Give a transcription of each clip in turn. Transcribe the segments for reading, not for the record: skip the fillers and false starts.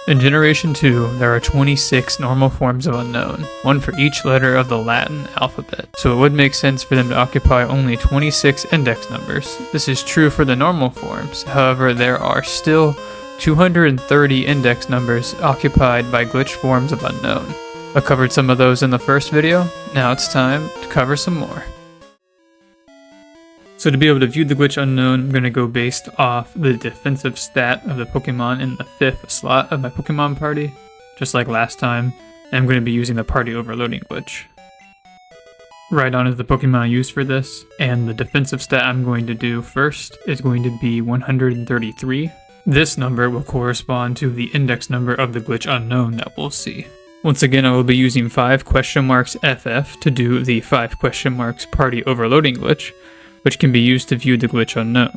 In Generation 2, there are 26 normal forms of Unown, one for each letter of the Latin alphabet, so it would make sense for them to occupy only 26 index numbers. This is true for the normal forms, however there are still 230 index numbers occupied by glitch forms of Unown. I covered some of those in the first video, now it's time to cover some more. So to be able to view the Glitch Unown, I'm going to go based off the defensive stat of the Pokemon in the 5th slot of my Pokemon party, just like last time, and I'm going to be using the party overloading glitch. Rhydon is the Pokemon I use for this, and the defensive stat I'm going to do first is going to be 133. This number will correspond to the index number of the Glitch Unown that we'll see. Once again, I will be using 5 FF to do the 5 party overloading glitch, which can be used to view the Glitch Unown.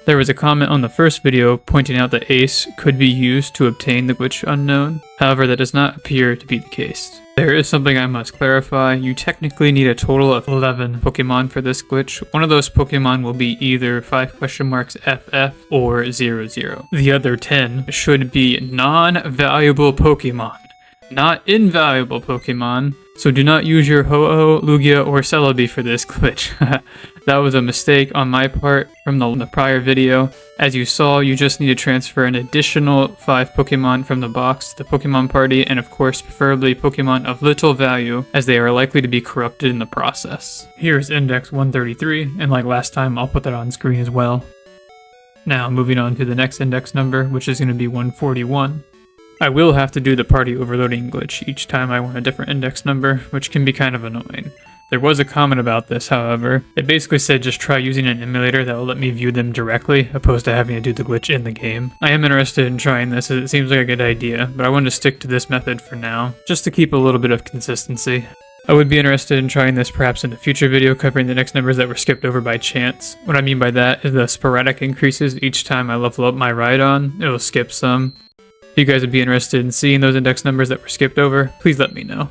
There was a comment on the first video pointing out that Ace could be used to obtain the Glitch Unown, however that does not appear to be the case. There is something I must clarify, you technically need a total of 11 Pokemon for this glitch. One of those Pokemon will be either 5 FF or 00. The other 10 should be non-valuable Pokemon, not invaluable Pokemon, so do not use your Ho-Oh, Lugia, or Celebi for this glitch. That was a mistake on my part from the prior video. As you saw, you just need to transfer an additional 5 Pokemon from the box to the Pokemon party, and of course preferably Pokemon of little value, as they are likely to be corrupted in the process. Here's index 133, and like last time I'll put that on screen as well. Now moving on to the next index number, which is going to be 141. I will have to do the party overloading glitch each time I want a different index number, which can be kind of annoying. There was a comment about this, however. It basically said just try using an emulator that will let me view them directly, opposed to having to do the glitch in the game. I am interested in trying this as it seems like a good idea, but I wanted to stick to this method for now, just to keep a little bit of consistency. I would be interested in trying this perhaps in a future video covering the next numbers that were skipped over by chance. What I mean by that is the sporadic increases each time I level up my Rhydon. It will skip some. If you guys would be interested in seeing those index numbers that were skipped over, please let me know.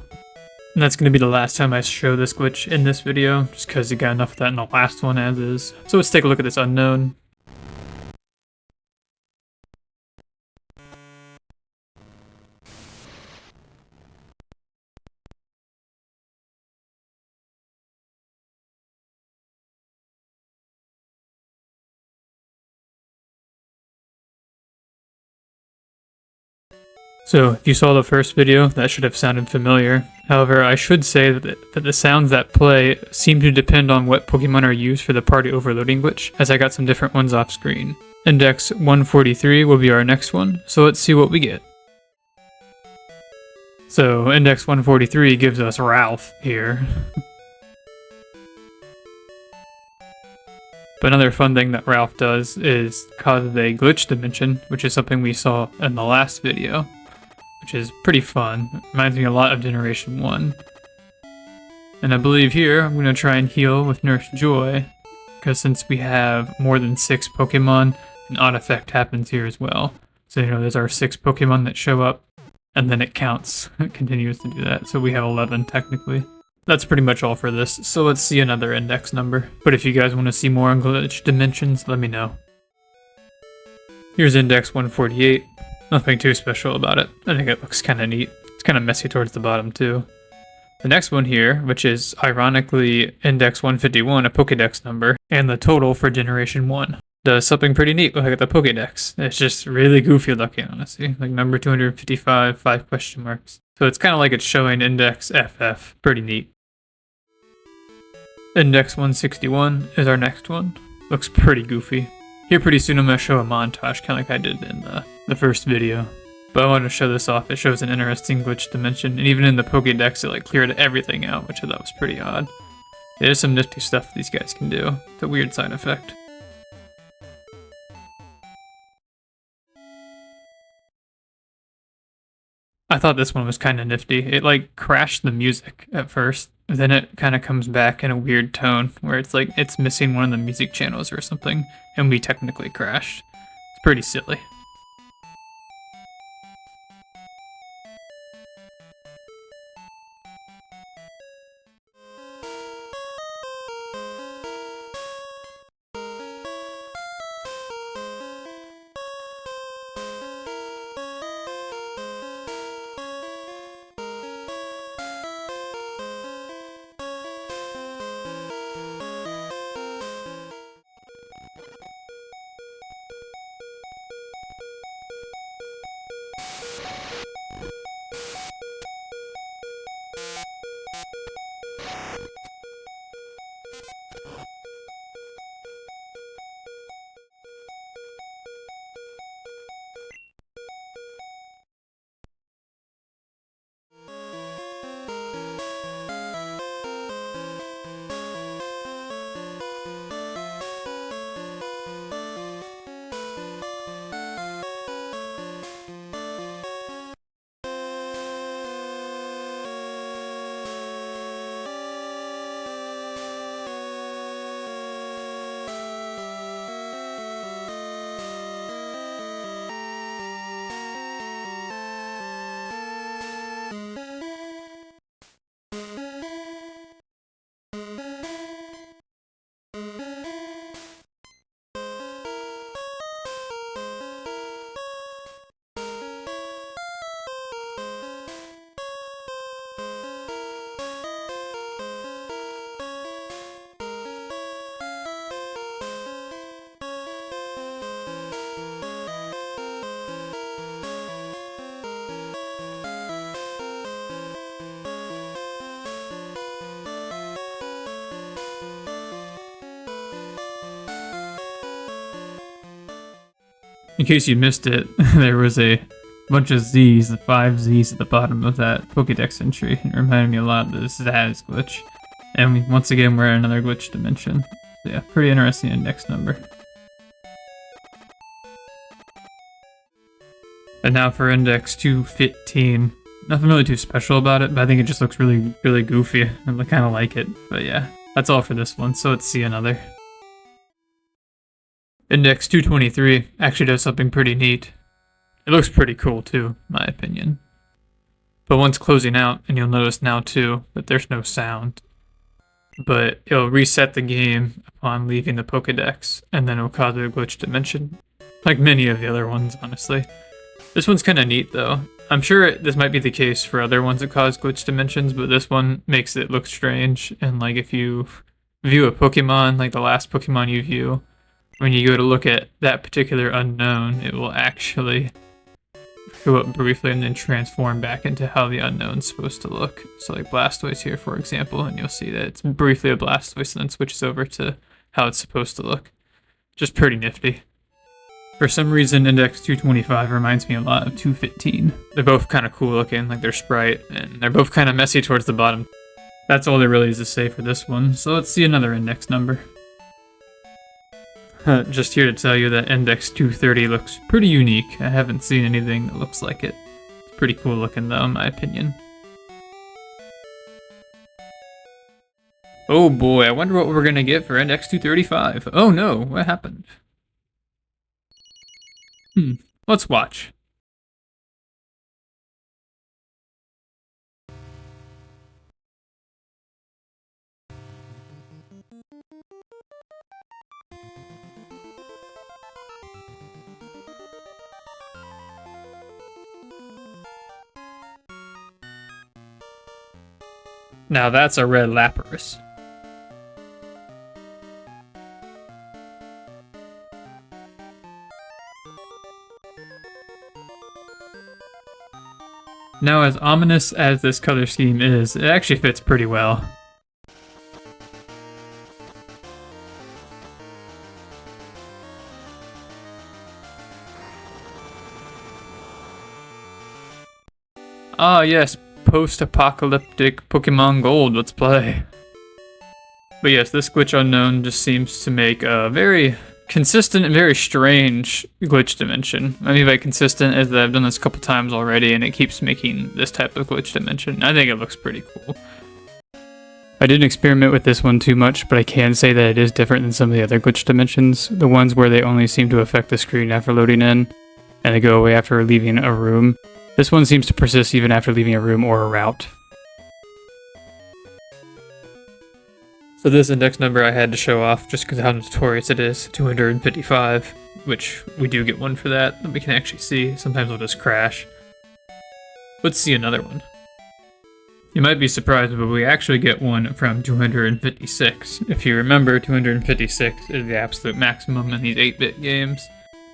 And that's going to be the last time I show this glitch in this video, just because you got enough of that in the last one as is. So let's take a look at this Unown. So, if you saw the first video, that should have sounded familiar. However, I should say that the sounds that play seem to depend on what Pokemon are used for the party overloading glitch, as I got some different ones off screen. Index 143 will be our next one, so let's see what we get. So, Index 143 gives us Ralph here. But another fun thing that Ralph does is causes a glitch dimension, which is something we saw in the last video, which is pretty fun. It reminds me a lot of Generation 1. And I believe here I'm going to try and heal with Nurse Joy, because since we have more than 6 Pokemon, an odd effect happens here as well. So there's our 6 Pokemon that show up, and then it counts. It continues to do that, so we have 11 technically. That's pretty much all for this, so let's see another index number. But if you guys want to see more on glitch dimensions, let me know. Here's index 148. Nothing too special about it. I think it looks kind of neat. It's kind of messy towards the bottom too. The next one here, which is ironically index 151, a Pokédex number, and the total for Generation 1, does something pretty neat look at the Pokédex. It's just really goofy looking, honestly. Like number 255, 5 question marks. So it's kind of like it's showing index FF. Pretty neat. Index 161 is our next one. Looks pretty goofy. Here pretty soon I'm going to show a montage, kind of like I did in the first video. But I wanted to show this off. It shows an interesting glitch dimension, and even in the Pokédex it cleared everything out, which I thought was pretty odd. There's some nifty stuff these guys can do. It's a weird side effect. I thought this one was kind of nifty. It crashed the music at first, then it kind of comes back in a weird tone where it's missing one of the music channels or something, and we technically crashed. It's pretty silly. In case you missed it, there was a bunch of Z's, the 5 Z's at the bottom of that Pokédex entry. It reminded me a lot of the Zaz glitch. And once again, we're at another glitch dimension. So yeah, pretty interesting index number. And now for index 215. Nothing really too special about it, but I think it just looks really, really goofy. I kind of like it. But yeah, that's all for this one, so let's see another. Index 223 actually does something pretty neat. It looks pretty cool too, in my opinion. But once closing out, and you'll notice now too, that there's no sound. But it'll reset the game upon leaving the Pokédex, and then it'll cause a glitch dimension. Like many of the other ones, honestly. This one's kind of neat though. I'm sure this might be the case for other ones that cause glitch dimensions, but this one makes it look strange. And like if you view a Pokemon, like the last Pokemon you view, when you go to look at that particular unknown, it will actually show up briefly and then transform back into how the unknown's supposed to look. So like Blastoise here, for example, and you'll see that it's briefly a Blastoise and then switches over to how it's supposed to look. Just pretty nifty. For some reason, Index 225 reminds me a lot of 215. They're both kind of cool looking, like their sprite, and they're both kind of messy towards the bottom. That's all there really is to say for this one, so let's see another index number. Just here to tell you that Index 230 looks pretty unique. I haven't seen anything that looks like it. It's pretty cool looking though, in my opinion. Oh boy, I wonder what we're gonna get for Index 235. Oh no, what happened? Let's watch. Now that's a red Lapras. Now, as ominous as this color scheme is, it actually fits pretty well. Ah yes, post-apocalyptic Pokemon Gold, let's play. But yes, this Glitch Unown just seems to make a very consistent and very strange glitch dimension. I mean by consistent is that I've done this a couple times already and it keeps making this type of glitch dimension. I think it looks pretty cool. I didn't experiment with this one too much, but I can say that it is different than some of the other glitch dimensions. The ones where they only seem to affect the screen after loading in, and they go away after leaving a room. This one seems to persist even after leaving a room or a route. So this index number I had to show off just because of how notorious it is, 255, which we do get one for that we can actually see. Sometimes it'll just crash. Let's see another one. You might be surprised, but we actually get one from 256. If you remember, 256 is the absolute maximum in these 8-bit games.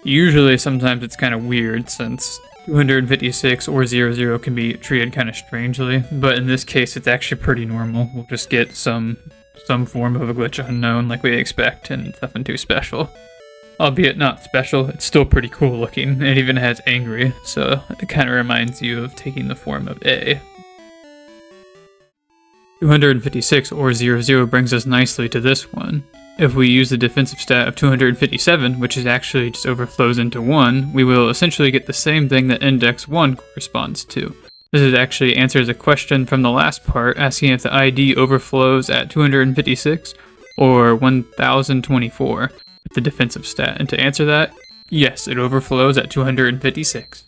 Usually, sometimes it's kind of weird since 256 or 00 can be treated kind of strangely, but in this case it's actually pretty normal. We'll just get some form of a Glitch Unown like we expect, and it's nothing too special. Albeit not special, it's still pretty cool looking. It even has angry, so it kind of reminds you of taking the form of A. 256 or 00 brings us nicely to this one. If we use the defensive stat of 257, which is actually just overflows into 1, we will essentially get the same thing that index 1 corresponds to. This actually answers a question from the last part, asking if the ID overflows at 256 or 1024 with the defensive stat. And to answer that, yes, it overflows at 256.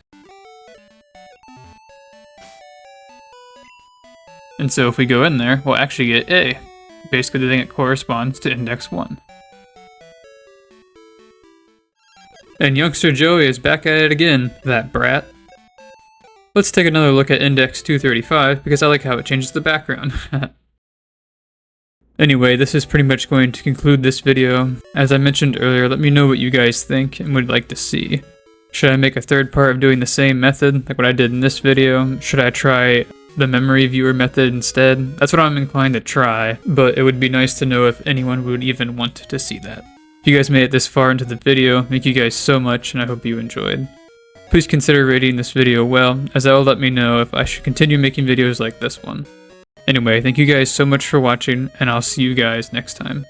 And so if we go in there, we'll actually get A, basically the thing that corresponds to index 1. And youngster Joey is back at it again, that brat. Let's take another look at index 235, because I like how it changes the background. Anyway, this is pretty much going to conclude this video. As I mentioned earlier, let me know what you guys think and would like to see. Should I make a third part of doing the same method, like what I did in this video? Should I try the memory viewer method instead? That's what I'm inclined to try, but it would be nice to know if anyone would even want to see that. If you guys made it this far into the video, thank you guys so much, and I hope you enjoyed. Please consider rating this video well, as that will let me know if I should continue making videos like this one. Anyway, thank you guys so much for watching, and I'll see you guys next time.